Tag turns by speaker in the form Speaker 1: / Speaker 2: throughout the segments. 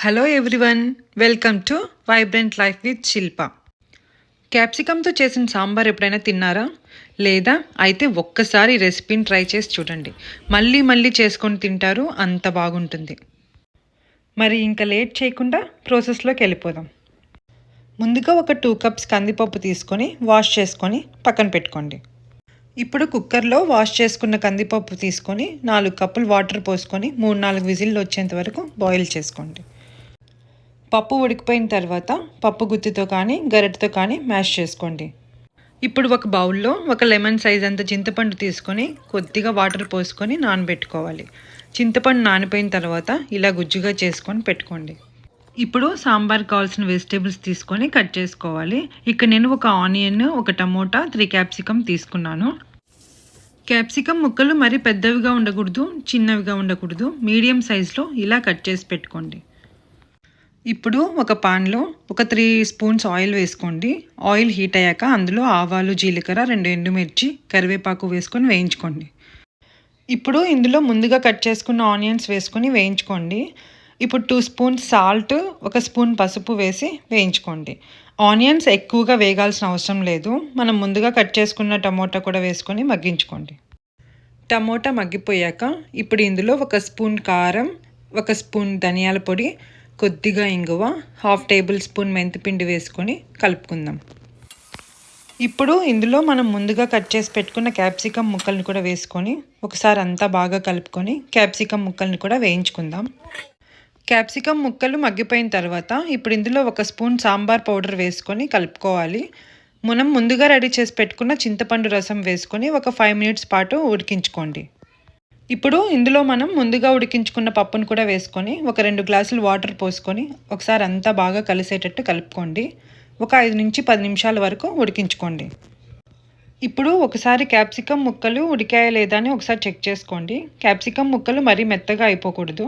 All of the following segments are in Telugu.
Speaker 1: Hello everyone, welcome to vibrant life with Shilpa. క్యాప్సికమ్తో చేసిన సాంబార్ ఎప్పుడైనా తిన్నారా? లేదా అయితే ఒక్కసారి ఈ రెసిపీని ట్రై చేసి చూడండి. మళ్ళీ మళ్ళీ చేసుకొని తింటారు, అంత బాగుంటుంది. మరి ఇంకా లేట్ చేయకుండా ప్రాసెస్లోకి వెళ్ళిపోదాం. ముందుగా ఒక 2 కప్స్ కందిపప్పు తీసుకొని వాష్ చేసుకొని పక్కన పెట్టుకోండి. ఇప్పుడు కుక్కర్లో వాష్ చేసుకున్న కందిపప్పు తీసుకొని 4 కప్పులు వాటర్ పోసుకొని 3-4 విజిల్లు వచ్చేంత వరకు బాయిల్ చేసుకోండి. పప్పు ఉడికిపోయిన తర్వాత పప్పు గుత్తితో కానీ గరిటెతో కానీ మ్యాష్ చేసుకోండి. ఇప్పుడు ఒక బౌల్లో ఒక లెమన్ సైజ్ అంత చింతపండు తీసుకొని కొద్దిగా వాటర్ పోసుకొని నానబెట్టుకోవాలి. చింతపండు నానిపోయిన తర్వాత ఇలా గుజ్జుగా చేసుకొని పెట్టుకోండి. ఇప్పుడు సాంబార్ కావాల్సిన వెజిటేబుల్స్ తీసుకొని కట్ చేసుకోవాలి. ఇక్కడ నేను ఒక ఆనియన్, ఒక టమోటా, 3 క్యాప్సికమ్ తీసుకున్నాను. క్యాప్సికమ్ ముక్కలు మరీ పెద్దవిగా ఉండకూడదు, చిన్నవిగా ఉండకూడదు, మీడియం సైజులో ఇలా కట్ చేసి పెట్టుకోండి. ఇప్పుడు ఒక పాన్లో ఒక 3 స్పూన్స్ ఆయిల్ వేసుకోండి. ఆయిల్ హీట్ అయ్యాక అందులో ఆవాలు, జీలకర్ర, 2 ఎండుమిర్చి, కరివేపాకు వేసుకొని వేయించుకోండి. ఇప్పుడు ఇందులో ముందుగా కట్ చేసుకున్న ఆనియన్స్ వేసుకొని వేయించుకోండి. ఇప్పుడు 2 స్పూన్స్ సాల్ట్, 1 స్పూన్ పసుపు వేసి వేయించుకోండి. ఆనియన్స్ ఎక్కువగా వేగాల్సిన అవసరం లేదు. మనం ముందుగా కట్ చేసుకున్న టమోటా కూడా వేసుకొని మగ్గించుకోండి. టమోటా మగ్గిపోయాక ఇప్పుడు ఇందులో 1 స్పూన్ కారం, 1 స్పూన్ ధనియాల పొడి, కొద్దిగా ఇంగువ, 1/2 టేబుల్ స్పూన్ మెంతిపిండి వేసుకొని కలుపుకుందాం. ఇప్పుడు ఇందులో మనం ముందుగా కట్ చేసి పెట్టుకున్న క్యాప్సికమ్ ముక్కల్ని కూడా వేసుకొని ఒకసారి అంతా బాగా కలుపుకొని క్యాప్సికమ్ ముక్కల్ని కూడా వేయించుకుందాం. క్యాప్సికమ్ ముక్కలు మగ్గిపోయిన తర్వాత ఇప్పుడు ఇందులో 1 స్పూన్ సాంబార్ పౌడర్ వేసుకొని కలుపుకోవాలి. మనం ముందుగా రెడీ చేసి పెట్టుకున్న చింతపండు రసం వేసుకొని ఒక 5 మినిట్స్ పాటు ఉడికించుకోండి. ఇప్పుడు ఇందులో మనం ముందుగా ఉడికించుకున్న పప్పును కూడా వేసుకొని ఒక 2 గ్లాసులు వాటర్ పోసుకొని ఒకసారి అంతా బాగా కలిసేటట్టు కలుపుకోండి. ఒక 5 నుంచి 10 నిమిషాల వరకు ఉడికించుకోండి. ఇప్పుడు ఒకసారి క్యాప్సికమ్ ముక్కలు ఉడికాయా లేదా అని ఒకసారి చెక్ చేసుకోండి. క్యాప్సికమ్ ముక్కలు మరీ మెత్తగా అయిపోకూడదు.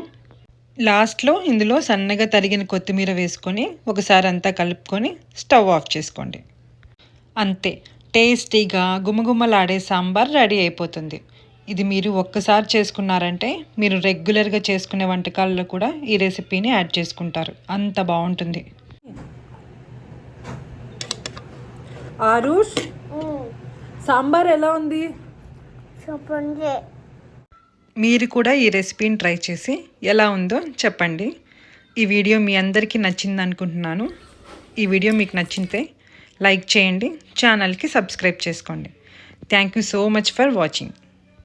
Speaker 1: లాస్ట్లో ఇందులో సన్నగా తరిగిన కొత్తిమీర వేసుకొని ఒకసారి అంతా కలుపుకొని స్టవ్ ఆఫ్ చేసుకోండి. అంతే, టేస్టీగా గుమగుమలాడే సాంబార్ రెడీ అయిపోతుంది. ఇది మీరు ఒక్కసారి చేసుకున్నారంటే మీరు రెగ్యులర్గా చేసుకునే వంటకాల్లో కూడా ఈ రెసిపీని యాడ్ చేసుకుంటారు, అంత బాగుంటుంది.
Speaker 2: ఆరుష్, సాంబార్ ఎలా ఉంది?
Speaker 1: మీరు కూడా ఈ రెసిపీని ట్రై చేసి ఎలా ఉందో చెప్పండి. ఈ వీడియో మీ అందరికీ నచ్చింది అనుకుంటున్నాను. ఈ వీడియో మీకు నచ్చితే లైక్ చేయండి, ఛానల్కి సబ్స్క్రైబ్ చేసుకోండి. Thank you so much for watching.